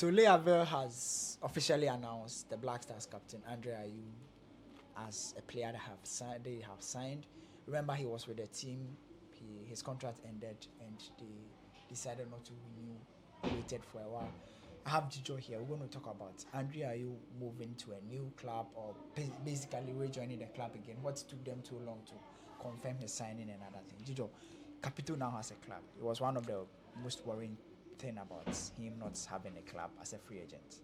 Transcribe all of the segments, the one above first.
So Havre has officially announced the Black Stars captain Andre Ayew as a player that they have signed. Remember, he was with the team. His contract ended, and they decided not to renew. Waited for a while. I have Jijo here. We're going to talk about Andre Ayew moving to a new club or basically rejoining the club again. What took them too long to confirm his signing and other things? Jijo, Capital now has a club. It was one of the most worrying thing about him not having a club as a free agent.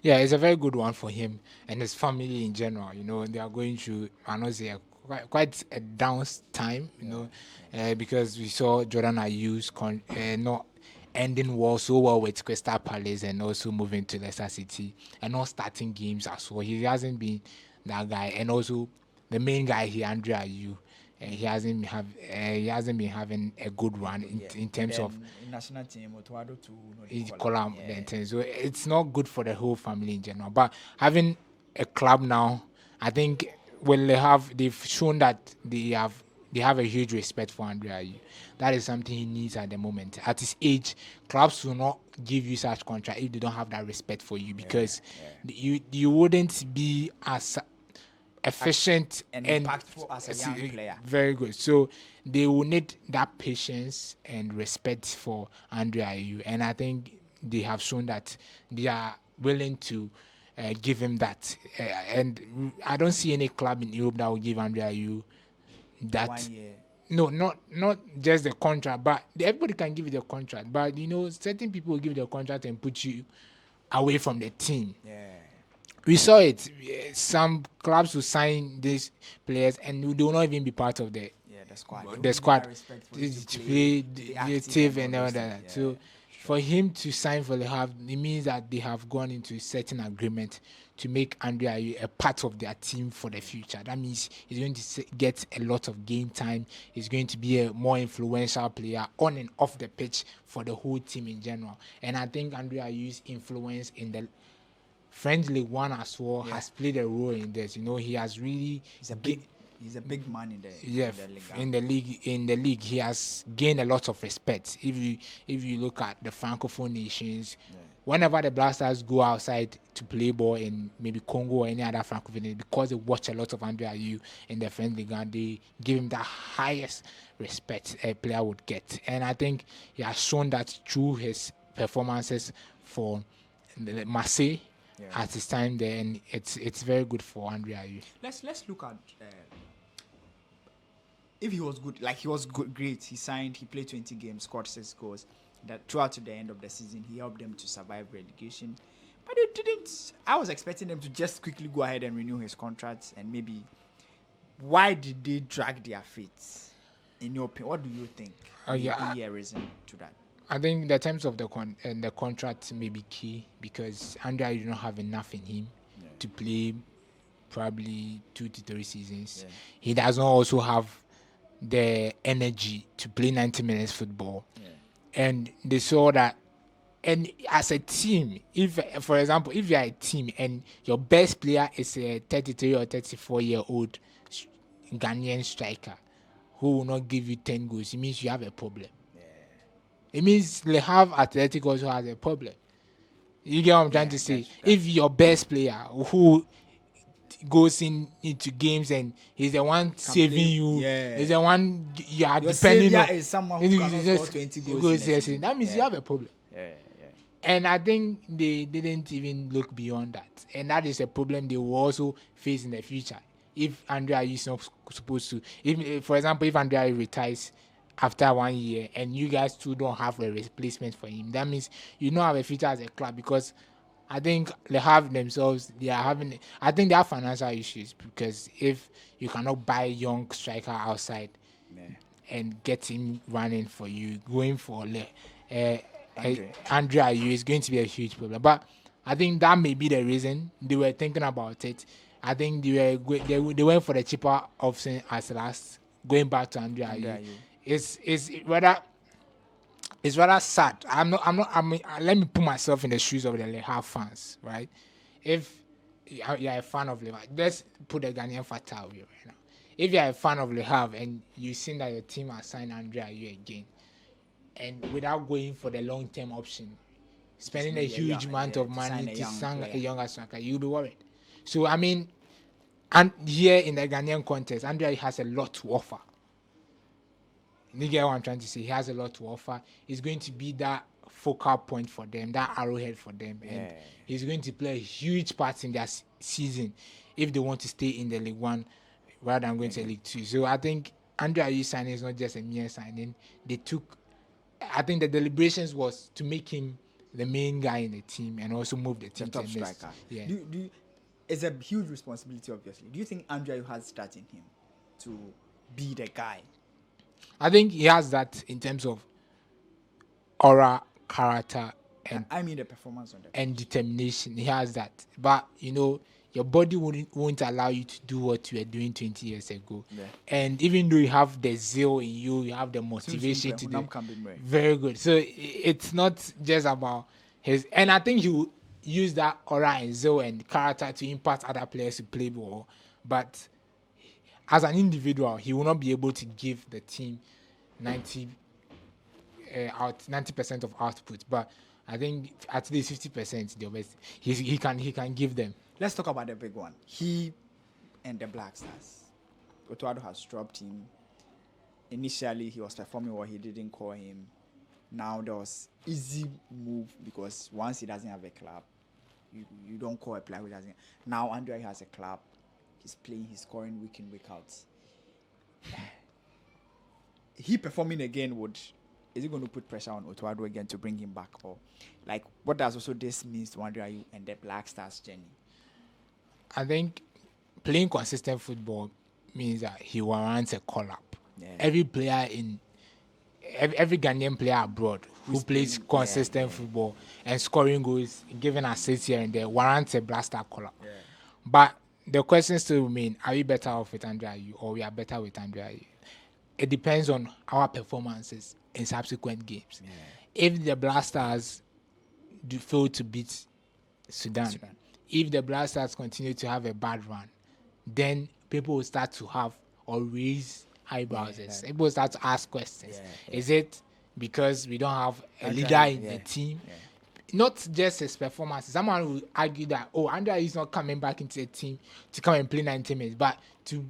Yeah, it's a very good one for him and his family in general. They are going through, I know, quite a down time, because we saw Jordan Ayew's not ending well so well with Crystal Palace and also moving to Leicester City and not starting games as well. He hasn't been that guy, and also the main guy here, Andre Ayew. He hasn't been having a good run in terms of in national team Otuado to column then. So it's not good for the whole family in general. But having a club now, I think they've shown that they have a huge respect for Andrea Ayew. That is something he needs at the moment. At his age, clubs will not give you such contract if they don't have that respect for you, because you wouldn't be as efficient and impactful as a young player. Very good. So they will need that patience and respect for Andre Ayew, and I think they have shown that they are willing to give him that. And I don't see any club in Europe that will give Andre Ayew that. 1 year. No, not just the contract, but everybody can give you the contract. But certain people will give you the contract and put you away from the team. Yeah. We saw it. Some clubs will sign these players and they will not even be part of the squad. The squad To play the active and all that. Yeah, So for him to sign for the Havre, it means that they have gone into a certain agreement to make Andre Ayew a part of their team for the future. That means he's going to get a lot of game time. He's going to be a more influential player on and off the pitch for the whole team in general. And I think Andre Ayew's influence in the French League One as well has played a role in this. He has really he's a big man in the league. He has gained a lot of respect. If you look at the Francophone nations, whenever the Black Stars go outside to play ball in maybe Congo or any other Francophone nation, because they watch a lot of Andre Ayew in the French League and they give him the highest respect a player would get. And I think he has shown that through his performances for Marseille. At his time there, and it's very good for Andre Ayew. Let's look at if he was good. Like, he was good, great. He played 20 games, scored 6 goals. That throughout to the end of the season, he helped them to survive relegation. But it didn't. I was expecting them to just quickly go ahead and renew his contract. And maybe, why did they drag their feet? In your opinion, what do you think? A reason to that? I think the terms of the contract may be key, because Andre do not have enough in him to play probably 2 to 3 seasons. Yeah. He does not also have the energy to play 90 minutes football. Yeah. And they saw that. And as a team, if, for example, if you are a team and your best player is a 33 or 34-year-old Ghanaian striker who will not give you 10 goals, it means you have a problem. It means Le Havre Athletic also has a problem. You get what I'm trying to say? If your best player who goes into games and he's the one saving you, he's the one you are depending on. Is someone who can score 20 goals. That means you have a problem. And I think they didn't even look beyond that. And that is a problem they will also face in the future. If Andre Ayew is not supposed to, if, for example, if Andre Ayew retires after 1 year and you guys too don't have a replacement for him, that means you don't have a future as a club, because I think they have themselves, they have financial issues, because if you cannot buy a young striker outside and get him running for you, going for Andre Ayew is going to be a huge problem. But I think that may be the reason they were thinking about it. I think they went for the cheaper option as last, going back to Andre Ayew. It's rather sad. Let me put myself in the shoes of the Le Havre fans, right? If you're a fan of Le Havre, let's put the Ghanaian factor away right now. If you're a fan of Le Havre and you've seen that your team has signed Andre Ayew again, and without going for the long-term option, spending a huge amount of money to sign a younger striker, you'll be worried. So I mean, and here in the Ghanaian context, Andre has a lot to offer. You get what I'm trying to say? He has a lot to offer. He's going to be that focal point for them, that arrowhead for them, and he's going to play a huge part in their season if they want to stay in the League One rather than going to League Two. So I think Andre Ayew signing is not just a mere signing. I think the deliberations was to make him the main guy in the team and also move the team the top to the next. striker. Yeah. It's a huge responsibility, obviously. Do you think Andre Ayew has that in him to be the guy? I think he has that in terms of aura, character, and I mean the performance on the and determination. He has that, but your body won't allow you to do what you were doing 20 years ago. Yeah. And even though you have the zeal in you have the motivation to do very good. So it's not just about his, and I think he will use that aura and zeal and character to impact other players to play ball, but as an individual, he will not be able to give the team 90% of output. But I think at least 50% the best he can give them. Let's talk about the big one. He and the Black Stars. Otuado has dropped him. Initially, he was performing what he didn't call him. Now there was easy move because once he doesn't have a club, you don't call a player who doesn't. Now Andre has a club. He's playing, he's scoring week in, week out. He performing again is it going to put pressure on Otuado again to bring him back? Or like what does also this means to Andre Ayew and the Black Stars journey? I think playing consistent football means that he warrants a call up. Yeah. Every Ghanaian player abroad who plays consistent football and scoring goals, giving assists here and there, warrants a Black Star call up. Yeah. But the question still remains, are we better off with Andre Ayew or we are better with Andre Ayew? It depends on our performances in subsequent games. Yeah. If the Black Stars fail to beat Sudan, if the Black Stars continue to have a bad run, then people will start to have or raise eyebrows. People will start to ask questions. Is it because we don't have a leader in the team? Yeah. Not just his performance. Someone will argue that, Andre is not coming back into the team to come and play 90 minutes, but to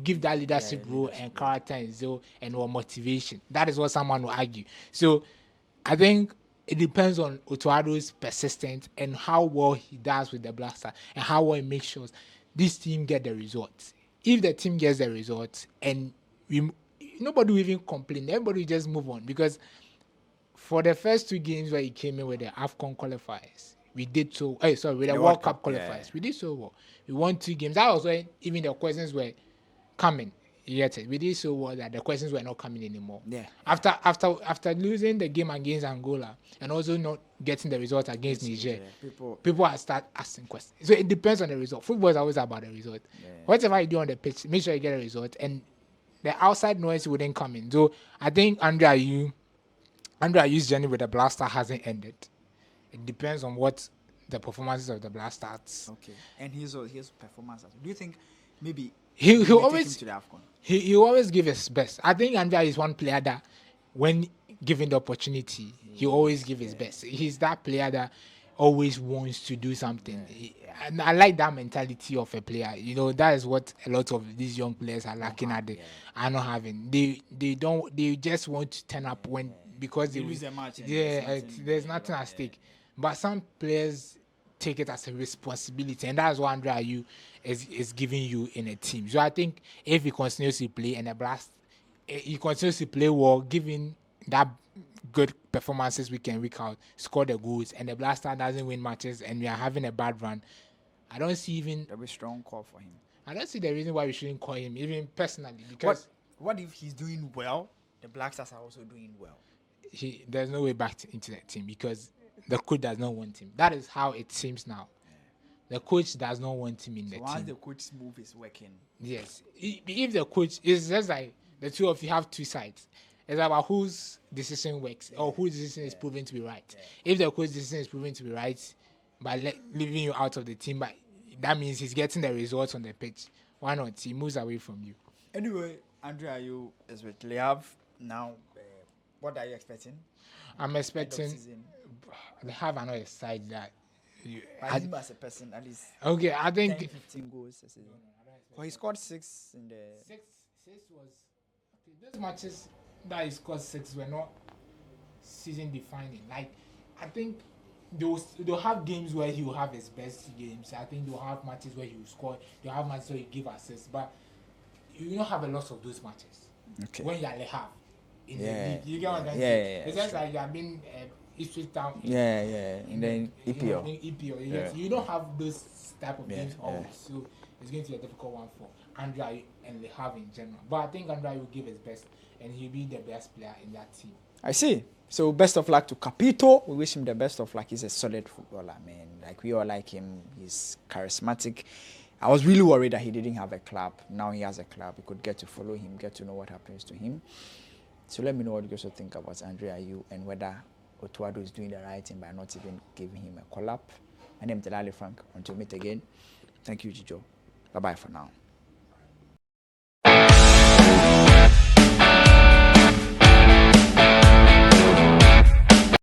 give that leadership role and character and zeal and motivation. That is what someone will argue. So I think it depends on Otuado's persistence and how well he does with the Black Star and how well he makes sure this team get the results. If the team gets the results and nobody will even complain, everybody will just move on, because for the first two games where he came in with the AFCON qualifiers, we did so. With the World Cup qualifiers, we did so well. We won 2 games. That was when even the questions were coming. Yet we did so well that the questions were not coming anymore. Yeah. After losing the game against Angola and also not getting the result against Niger, people have start asking questions. So it depends on the result. Football is always about the result. Yeah. Whatever you do on the pitch, make sure you get a result, and the outside noise wouldn't come in. So I think Andre Ayew's journey with the Black Star hasn't ended. It depends on what the performances of the Black Stars. Okay, and his performances. Do you think maybe he always take him to the AFCON? He always give his best. I think Andre is one player that, when given the opportunity, he always give his best. He's that player that always wants to do something. And I like that mentality of a player. That is what a lot of these young players are lacking are not having. They just want to turn up because they lose a match. There's nothing at stake. But some players take it as a responsibility, and that's what Andre Ayew is giving you in a team. So I think if he continues to play and he continues to play well, giving that good performances week in, week out, score the goals, and the Black Star doesn't win matches and we are having a bad run, I don't see even a strong call for him. I don't see the reason why we shouldn't call him, even personally. Because what if he's doing well? The Black Stars are also doing well. There's no way back into that team because the coach does not want him. That is how it seems now. The coach does not want him in the team. Once the coach's move is working. Yes. If the coach, it's just like the two of you have two sides. It's about whose decision works or whose decision is proven to be right. If the coach's decision is proven to be right by leaving you out of the team, but that means he's getting the results on the pitch. Why not? He moves away from you. Anyway, Andre Ayew is with Le Havre now. What are you expecting? I'm expecting they have another side that. But him as a person, at least Okay, I 10, think 15 goals a season. Well, he scored 6 in the. six was okay. Those matches that he scored 6 were not season defining. Like I think they'll have games where he will have his best games. I think they'll have matches where he will score. They'll have matches where he give assists, but you don't have a lot of those matches. Okay. When you only have in the Yeah. league, you get what I'm saying? Yeah. It's just like you have been Ipswich Town. Yeah. And then EPL. In EPL, Yeah. you don't have those type of games Yeah. always, so it's going to be a difficult one for Andrea and Le Havre in general. But I think Andrea will give his best, and he'll be the best player in that team. I see. So best of luck to Capito. We wish him the best of luck. He's a solid footballer, man. Like we all like him. He's charismatic. I was really worried that he didn't have a club. Now he has a club. We could get to follow him, get to know what happens to him. So let me know what you also think about Ayew and whether Otuado is doing the right thing by not even giving him a call up. My name is Delali Frank. Until we meet again, thank you, Jijo. Bye-bye for now.